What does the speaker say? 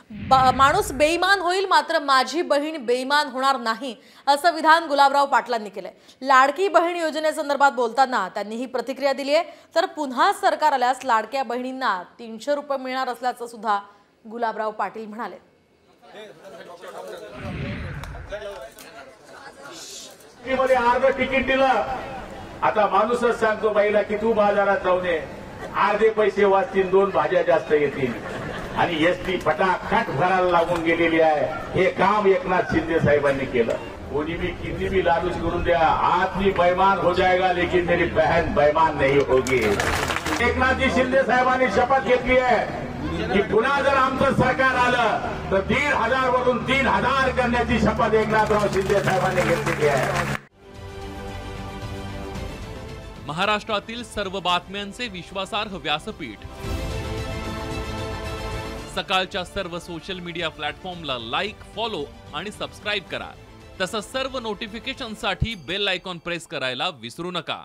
माणूस बेईमान होईल मात्र माझी बहीण बेईमान होणार नाही असं विधान गुलाबराव पाटलांनी केलंय। लाडकी बहीण योजनेसंदर्भात बोलताना त्यांनी ही प्रतिक्रिया दिली आहे। तर पुन्हा सरकार आल्यास लाडक्या बहिणींना 300 रुपये मिळणार असल्याचं सुद्धा गुलाबराव पाटील म्हणाले। मध्ये अर्ध तिकीट दिलं, आता माणूसच सांगतो बाईला की तू बाजारात जाऊन ये, अर्धे पैसे वाचतील, 2 भाज्या जास्त येतील आणि एसटी फटाफट भरायला लागून गेलेली आहे। हे काम एकनाथ शिंदे साहेबांनी केलं। कोणी भी कितनी भी लालूच करून द्या, आदमी बेईमान हो जाएगा लेकिन मेरी बहन बेईमान नहीं होगी। एकनाथजी शिंदे साहेबांनी शपथ घेतली आहे की पुन्हा जर आमचं सरकार आलं तर 1,500 वरून 3,000 करण्याची शपथ एकनाथराव शिंदे साहेबांनी घेतलेली आहे। महाराष्ट्रातील सर्व बातम्यांचे विश्वासार्ह व्यासपीठ, सकाळच्या सर्व सोशल मीडिया प्लॅटफॉर्मला लाईक, फॉलो आणि सबस्क्राईब करा। तसंच सर्व नोटिफिकेशनसाठी बेल आयकॉन प्रेस करायला विसरू नका।